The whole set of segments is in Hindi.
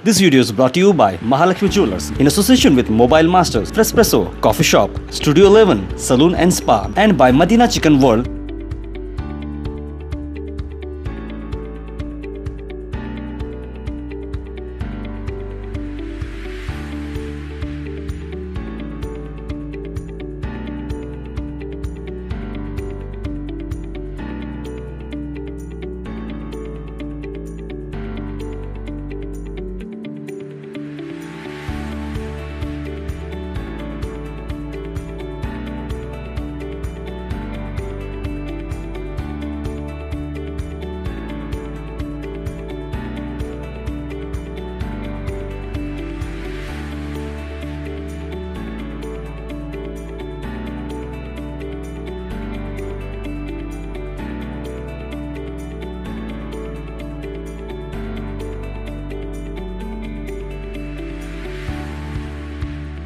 This video is brought to you by Mahalakshmi Jewelers in association with Mobile Masters, Frespresso, Coffee Shop, Studio 11, Saloon and Spa, and by Madina Chicken World.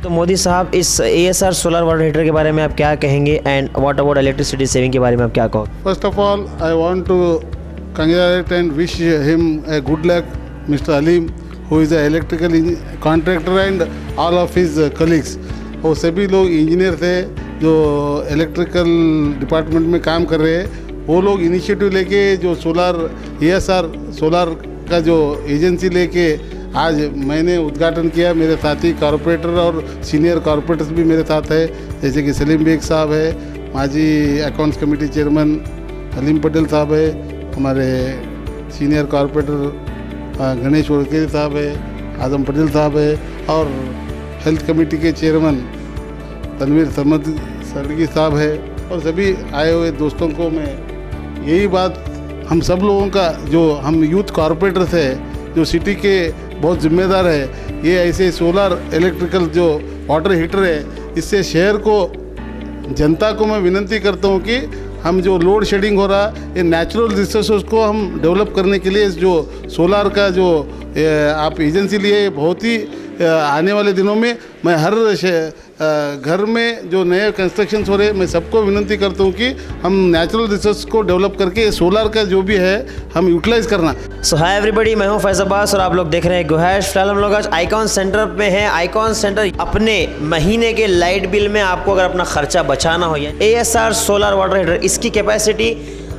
तो मोदी साहब, इस ASR सोलर वाटर हीटर के बारे में आप क्या कहेंगे and what about electricity saving के बारे में आप क्या कहोगे? First of all I want to congratulate and wish him a good luck, Mr. Alim, who is an electrical contractor and all of his colleagues. वो सभी लोग इंजीनियर थे जो इलेक्ट्रिकल डिपार्टमेंट में काम कर रहे हैं। वो लोग इनिशिएटिव लेके जो सोलर ASR सोलर का जो एजेंसी लेके आज मैंने उद्घाटन किया। मेरे साथी कॉरपोरेटर और सीनियर कॉरपोरेटर्स भी मेरे साथ है, जैसे कि सलीम बेग साहब है, माजी accounts committee chairman Aleem Patel साहब है, हमारे सीनियर कॉरपोरेटर गणेश ओड़के साहब है, आजम पटेल साहब है, और हेल्थ कमेटी के चेयरमैन तनवीर समद सरगी साहब है। और सभी आए हुए दोस्तों को मैं यही बात, हम सब लोगों का जो हम यूथ कॉरपोरेटर्स है जो सिटी के बहुत जिम्मेदार है, ये ऐसे सोलर इलेक्ट्रिकल जो वाटर हीटर है, इससे शहर को जनता को मैं विनती करता हूँ कि हम जो लोड शेडिंग हो रहा है, ये नेचुरल रिसोर्सेज को हम डेवलप करने के लिए जो सोलर का जो आप एजेंसी लिए, बहुत ही आने वाले दिनों में मैं हर घर में जो नए कंस्ट्रक्शंस हो रहे हैं, मैं सबको विनती करता हूँ कि हम नेचुरल रिसोर्स को डेवलप करके सोलर का जो भी है हम यूटिलाइज करना। सो हाय एवरीबॉडी, मैं हूँ फैज अब्बास और आप लोग देख रहे हैं गुहैश। फिलहाल हम लोग आज आइकॉन सेंटर पे हैं। आइकॉन सेंटर अपने महीने के लाइट बिल में आपको अगर अपना खर्चा बचाना हो, या ASR सोलर वाटर हीटर, इसकी कैपेसिटी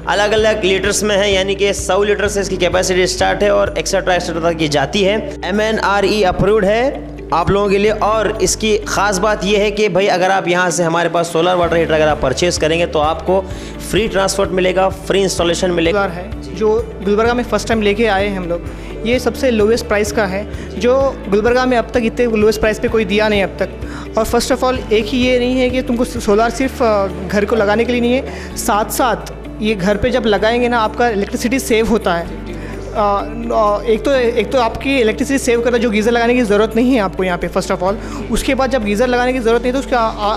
अलग अलग लीटर्स में है, यानी कि 100 लीटर से इसकी कैपेसिटी स्टार्ट है और एक्सेट्रा एक्सेट्रा तक की जाती है। MNRE अप्रूव्ड है आप लोगों के लिए। और इसकी ख़ास बात यह है कि भाई अगर आप यहाँ से हमारे पास सोलर वाटर हीटर अगर आप परचेज़ करेंगे तो आपको फ्री ट्रांसपोर्ट मिलेगा, फ्री इंस्टॉलेशन मिलेगा। है जो गुलबर्गा में फ़र्स्ट टाइम लेके आए हैं हम लोग, ये सबसे लोवेस्ट प्राइस का है जो गुलबर्गा में अब तक इतने लोवेस्ट प्राइस पे कोई दिया नहीं अब तक। और फर्स्ट ऑफ ऑल एक ही ये नहीं है कि तुमको सोलर सिर्फ घर को लगाने के लिए नहीं है, साथ साथ ये घर पे जब लगाएंगे ना आपका इलेक्ट्रिसिटी सेव होता है। एक तो आपकी इलेक्ट्रिसिटी सेव करता है, जो गीज़र लगाने की ज़रूरत नहीं है आपको यहाँ पे फर्स्ट ऑफ ऑल। उसके बाद जब गीज़र लगाने की ज़रूरत नहीं है तो उसके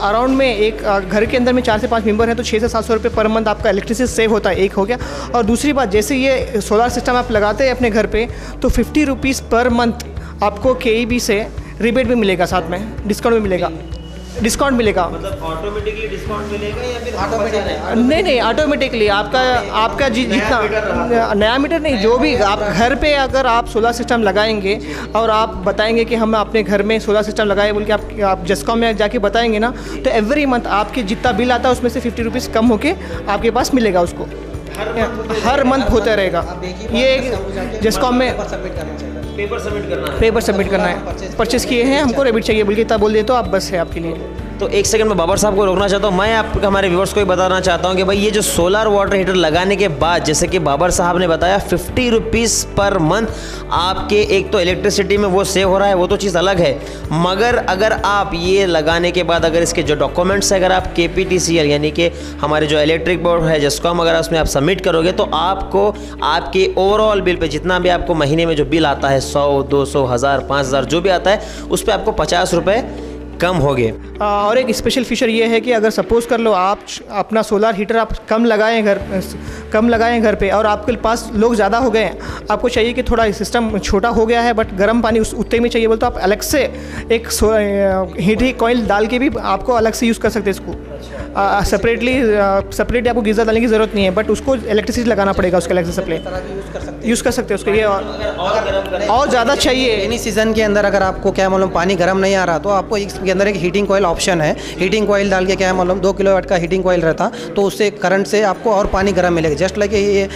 अराउंड में एक घर के अंदर में 4 से 5 मेंबर हैं तो 600 से 700 रुपये पर मंथ आपका इलेक्ट्रिसिटी सेव होता है, एक हो गया। और दूसरी बात, जैसे ये सोलर सिस्टम आप लगाते हैं अपने घर पर तो 50 रुपीज़ पर मंथ आपको KEB से रिबेट भी मिलेगा, साथ में डिस्काउंट भी मिलेगा। डिस्काउंट मिलेगा मतलब ऑटोमेटिकली डिस्काउंट मिलेगा या फिर नहीं ऑटोमेटिकली आपका जितना नया मीटर नहीं, जो भी आप घर पे अगर आप सोलर सिस्टम लगाएंगे और आप बताएंगे कि हम अपने घर में सोलर सिस्टम लगाए बोल के आप जेस्कॉम में जाके बताएंगे ना, तो एवरी मंथ आपके जितना बिल आता है उसमें से 50 रुपीज़ कम होके आपके पास मिलेगा। उसको हर मंथ होता रहेगा। ये जेस्कॉम में पेपर सबमिट करना है। परचेस किए हैं, हमको रेबिट चाहिए बोल के तब बोल दे तो आप बस है आपके लिए। तो एक सेकंड में बाबर साहब को रोकना चाहता हूँ। मैं आपको हमारे व्यूअर्स को भी बताना चाहता हूँ कि भाई ये जो सोलर वाटर हीटर लगाने के बाद, जैसे कि बाबर साहब ने बताया 50 रुपीज़ पर मंथ आपके एक तो इलेक्ट्रिसिटी में वो सेव हो रहा है, वो तो चीज़ अलग है। मगर अगर आप ये लगाने के बाद अगर इसके जो डॉक्यूमेंट्स अगर आप KPTCL यानी कि हमारे जो इलेक्ट्रिक बोर्ड है जेस्कॉम, अगर उसमें आप सबमिट करोगे तो आपको आपके ओवरऑल बिल पे जितना भी आपको महीने में जो बिल आता है 100, 200, 1000, 5000 जो भी आता है उस पर आपको 50 रुपये कम हो गए। और एक स्पेशल फीचर ये है कि अगर सपोज़ कर लो आप अपना सोलर हीटर आप कम लगाएं घर पे और आपके पास लोग ज़्यादा हो गए हैं, आपको चाहिए कि थोड़ा सिस्टम छोटा हो गया है बट गर्म पानी उतने में चाहिए बोल तो आप अलग से एक हीट कॉइल डाल के भी आपको अलग से यूज़ कर सकते हैं इसको। सेपरेटली आपको गीज़र डालने की ज़रूरत नहीं है, बट उसको इलेक्ट्रिसिटी लगाना पड़ेगा उसका इलेक्ट्रिक सप्लाई यूज़ कर सकते हैं उसके लिए। और ज़्यादा चाहिए रेनी सीजन के अंदर अगर आपको क्या मालूम पानी गर्म नहीं आ रहा तो आपको इसके अंदर एक हीटिंग कॉइल ऑप्शन है। हीटिंग कॉइल डाल के क्या मालूम 2 किलोवाट का हीटिंग कॉइल रहता तो उससे करंट से आपको और पानी गर्म मिलेगा। जस्ट लाइक ये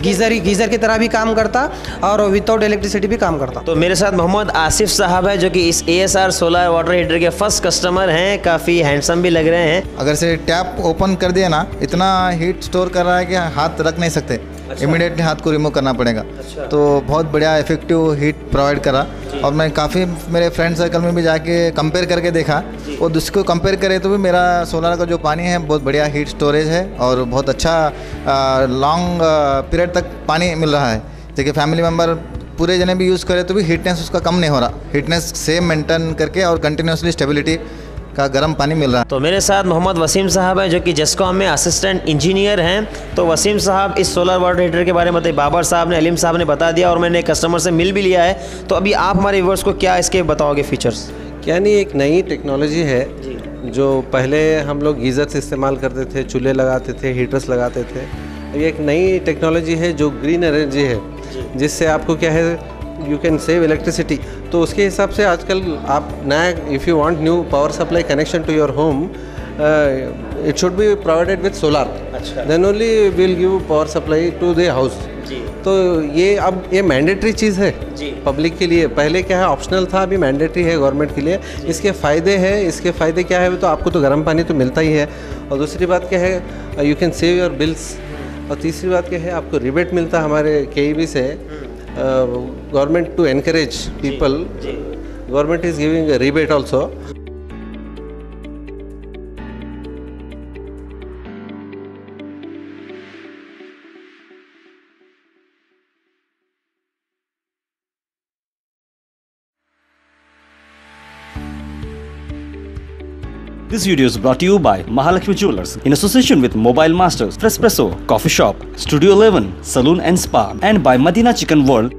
गीज़र की तरह भी काम करता और विदाउट इलेक्ट्रिसिटी भी काम करता। तो मेरे साथ मोहम्मद आसिफ साहब है जो कि इस ASR सोलर वाटर हीटर के फर्स्ट कस्टमर हैं। काफ़ी हैंडसम भी लग रहे हैं। अगर से टैप ओपन कर दिया ना, इतना हीट स्टोर कर रहा है कि हाथ रख नहीं सकते। इमीडिएटली हाथ को रिमूव करना पड़ेगा। तो बहुत बढ़िया इफेक्टिव हीट प्रोवाइड करा। और मैं काफ़ी मेरे फ्रेंड सर्कल में भी जाके कंपेयर करके देखा, वो दूसरे को कंपेयर करे तो भी मेरा सोलर का जो पानी है बहुत बढ़िया हीट स्टोरेज है और बहुत अच्छा लॉन्ग पीरियड तक पानी मिल रहा है। देखिए फैमिली मेम्बर पूरे जने भी यूज़ करें तो भी हीटनेस उसका कम नहीं हो रहा। हीटनेस सेम मेंटेन करके और कंटिन्यूसली स्टेबिलिटी का गर्म पानी मिल रहा है। तो मेरे साथ मोहम्मद वसीम साहब हैं जो कि जेस्कॉम में असिस्टेंट इंजीनियर हैं। तो वसीम साहब इस सोलर वाटर हीटर के बारे में बताइए। बाबर साहब ने, अलीम साहब ने बता दिया और मैंने कस्टमर से मिल भी लिया है। तो अभी आप हमारे व्यूअर्स को क्या इसके बताओगे फीचर्स? क्या नहीं, एक नई टेक्नोलॉजी है जो पहले हम लोग गीज़र से इस्तेमाल करते थे, चूल्हे लगाते थे, हीटर्स लगाते थे। ये एक नई टेक्नोलॉजी है जो ग्रीन एनर्जी है, जिससे आपको क्या है यू कैन सेव इलेक्ट्रिसिटी। तो उसके हिसाब से आजकल आप नया if you want new power supply connection to your home it should be provided with solar, then only will give power supply to the house. तो ये अब ये मैंडेटरी चीज़ है पब्लिक के लिए। पहले क्या है ऑप्शनल था, अभी मैंडेटरी है गवर्नमेंट के लिए। इसके फ़ायदे हैं। इसके फ़ायदे क्या है? तो आपको तो गर्म पानी तो मिलता ही है, और दूसरी बात क्या है you can save your bills, और तीसरी बात क्या है आपको रिबेट मिलता हमारे KEB से। government to encourage people, government is giving a rebate also. This video is brought to you by Mahalakshmi Jewelers in association with Mobile Masters, Frespresso, Coffee Shop, Studio 11, Saloon and Spa, and by Madina Chicken World.